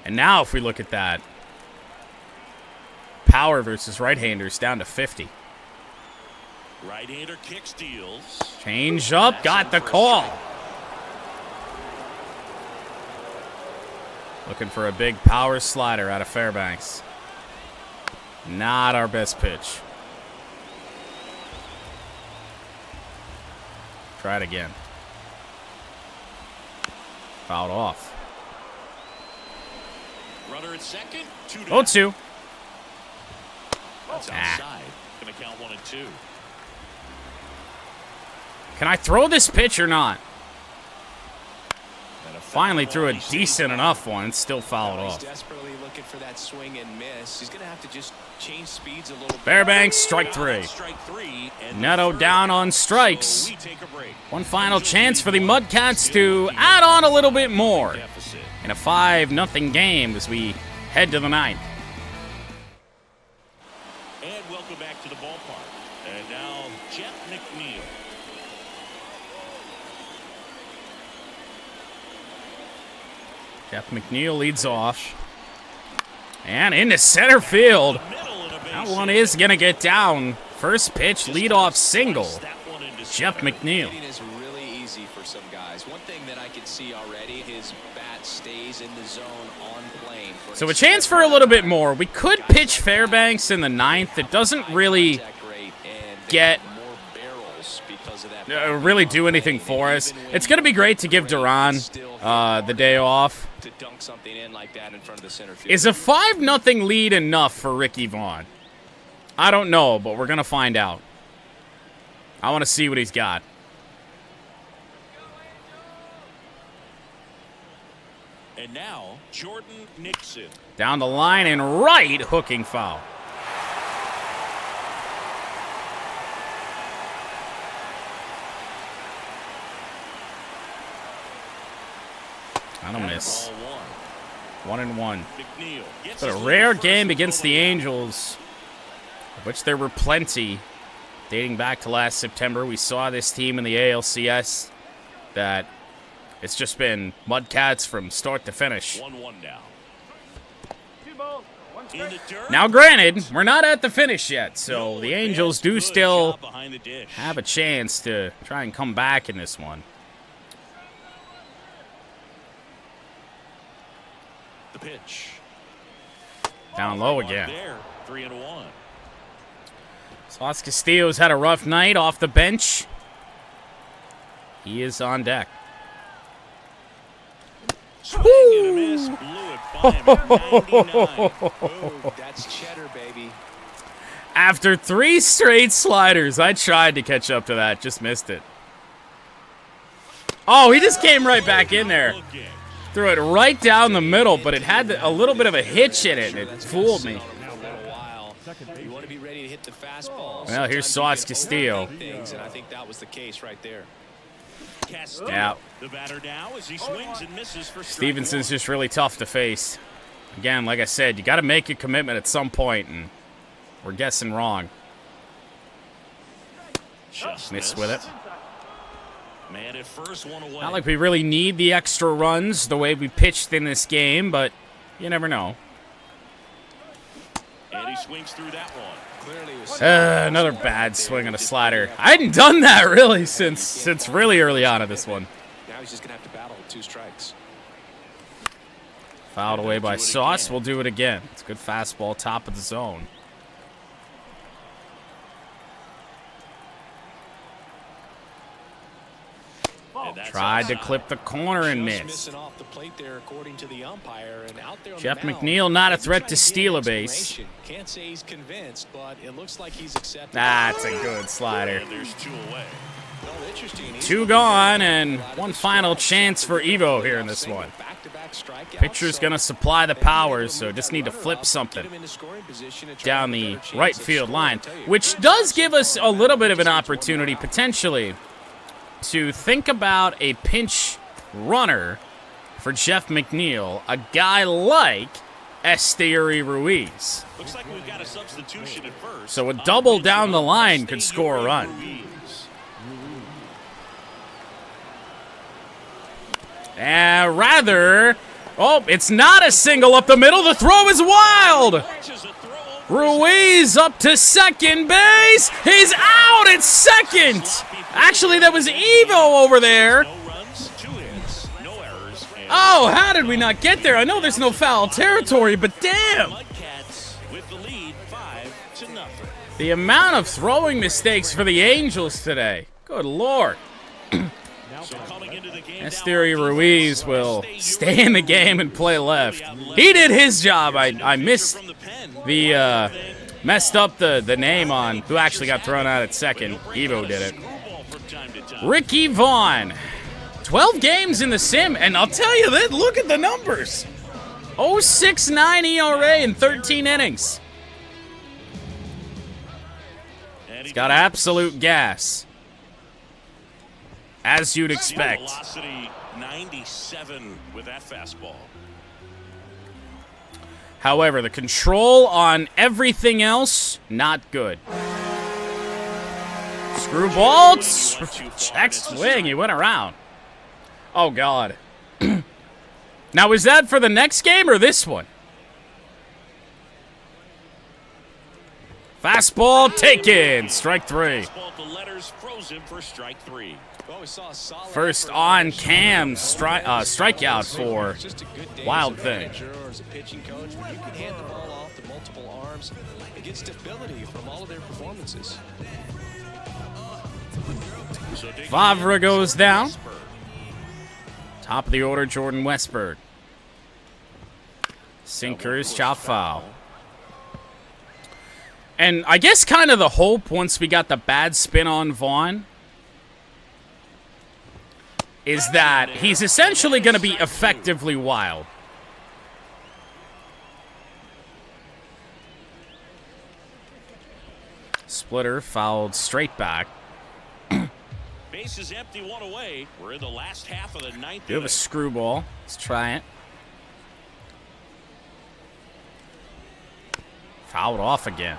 C: And now if we look at that, power versus right-handers down to 50.
A: Right-hander kick steals.
C: Change up, got the call. Looking for a big power slider out of Fairbanks. Not our best pitch. Try it again. Fouled off.
A: Runner at second. 2
C: Oh, 2.
A: That's outside. Gonna count 1 and 2.
C: Can I throw this pitch or not? Finally threw a decent enough one. It's still fouled off.
D: He's desperately looking for that swing and miss. He's going to have to just change speeds a little bit.
C: Fairbanks, strike 3. Neto down on strikes. One final chance for the MudCats to add on a little bit more in a 5-0 game as we head to the 9th.
A: And welcome back to the ballpark. And now Jeff McNeil.
C: Jeff McNeil leads off. And into center field. That one is going to get down. First pitch, leadoff single. Jeff McNeil.
D: Hitting is really easy for some guys. One thing that I can see already, his bat stays in the zone on plane.
C: So a chance for a little bit more. We could pitch Fairbanks in the 9th. It doesn't really get really do anything for us. It's going to be great to give Duran the day off.
D: To dunk something in like that in front of the center field.
C: Is a 5-0 lead enough for Ricky Vaughn? I don't know, but we're going to find out. I want to see what he's got.
A: And now, Jordan Nixon.
C: Down the line and right, hooking foul. I don't miss. 1-1. But a rare game against the Angels, of which there were plenty. Dating back to last September, we saw this team in the ALCS that it's just been MudCats from start to finish.
A: 1-1 now.
C: Now, granted, we're not at the finish yet, so the Angels do still have a chance to try and come back in this one.
A: The pitch.
C: Down low again.
A: 3-1.
C: Sauce Castillo's had a rough night off the bench. He is on deck.
A: Swing and a miss. Blew it by him at 99.
D: Oh, that's cheddar, baby.
C: After 3 straight sliders, I tried to catch up to that, just missed it. Oh, he just came right back in there. Threw it right down the middle, but it had a little bit of a hitch in it, and it fooled me.
D: You want to be ready to hit the fastball.
C: Well, here's Sauce Castillo.
D: And I think that was the case right there.
C: Yeah.
A: The batter now as he swings and misses for
C: Stevenson's just really tough to face. Again, like I said, you got to make a commitment at some point, and we're guessing wrong. Missed with it.
A: Man at first, 1 away.
C: Not like we really need the extra runs the way we pitched in this game, but you never know.
A: And he swings through that one.
C: Another bad swing on a slider. I hadn't done that really since really early on in this one.
D: Now he's just going to have to battle with 2 strikes.
C: Fouled away by Sauce. We'll do it again. It's a good fastball, top of the zone. Tried to clip the corner and missed. Jeff McNeil not a threat to steal a base.
D: Can't say he's convinced, but it looks like he's accepted.
C: That's a good slider.
A: And there's 2 away.
C: 2 gone and one final chance for Evo here in this one. Pitcher's going to supply the power, so just need to flip something down the right field line, which does give us a little bit of an opportunity potentially to think about a pinch runner for Jeff McNeil, a guy like Esteury Ruiz.
A: Looks like we've got a substitution at first.
C: So a double down the line could score a run. Rather, oh, it's not a single up the middle. The throw is wild. Ruiz up to second base. He's out at second. Actually, that was Evo over there. Oh, how did we not get there? I know there's no foul territory, but damn. The amount of throwing mistakes for the Angels today. Good Lord. Esteury Ruiz will stay in the game and play left. He did his job. I missed the, messed up the name on who actually got thrown out at second. Evo did it. Ricky Vaughn. 12 games in the sim, and I'll tell you that, look at the numbers. 0.69 ERA in 13 innings. He's got absolute gas. As you'd expect.
A: Velocity 97 with that fastball.
C: However, the control on everything else, not good. Screwball, check swing, he went around. Oh, God. Now, is that for the next game or this one? Fastball taken, strike three. First on Cam, strikeout for Wild Thing. Favre goes down. Top of the order, Jordan Westberg. Sinkers, chop foul. And I guess kind of the hope once we got the bad spin on Vaughn is that he's essentially going to be effectively wild. Splitter fouled straight back.
A: Base is empty, one away. We're in the last half of the ninth.
C: Do have a screwball. Let's try it. Fouled off again.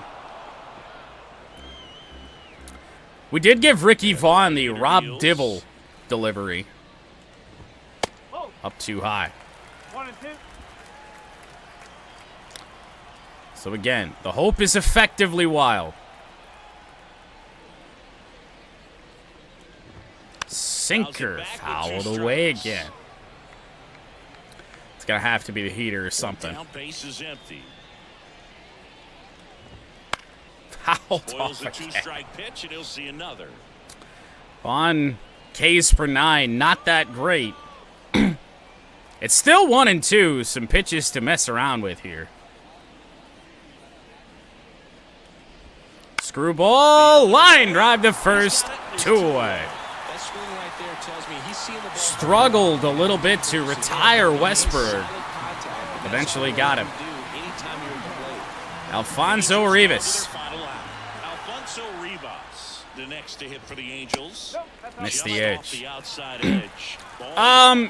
C: We did give Ricky Vaughn the Rob Dibble delivery. Up too high.
E: 1 and 2.
C: So again, the hope is effectively wild. Sinker fouled away again. It's gonna have to be the heater or something.
A: Down base is empty.
C: Fouled
A: Boils
C: off
A: a
C: again.
A: two-strike pitch, and he'll see another.
C: On Ks per 9, not that great. It's still 1 and 2. Some pitches to mess around with here. Screwball, line drive to first, 2 away. Struggled a little bit to retire Westberg. Eventually got him. Alfonso Rivas.
A: Alfonso Rivas, the next to hit for the Angels.
C: Missed the
A: Just
C: edge.
A: off the outside edge.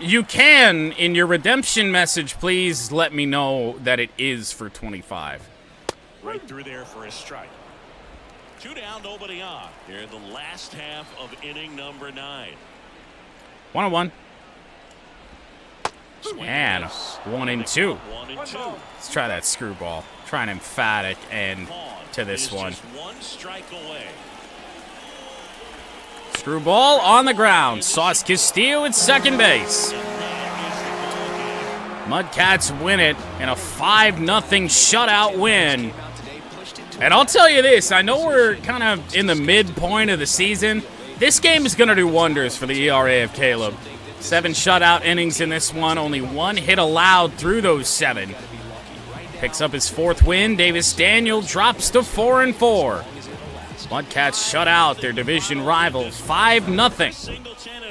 C: You can, in your redemption message, please let me know that it is for 25.
A: Right through there for a strike. 2 down, nobody on. Here in the last half of inning number 9.
C: 1-1. And 1 and 2.
A: 1 and 2.
C: Let's try that screwball. Try an emphatic end to this one.
A: Just 1 strike away.
C: Screwball on the ground. Sauce Castillo at second base. MudCats win it in a 5-0 shutout win. And I'll tell you this, I know we're kind of in the midpoint of the season. This game is going to do wonders for the ERA of Kaleb. 7 shutout innings in this one, only 1 hit allowed through those 7. Picks up his 4th win. Davis Daniel drops to 4-4. MudCats shut out their division rival 5-0.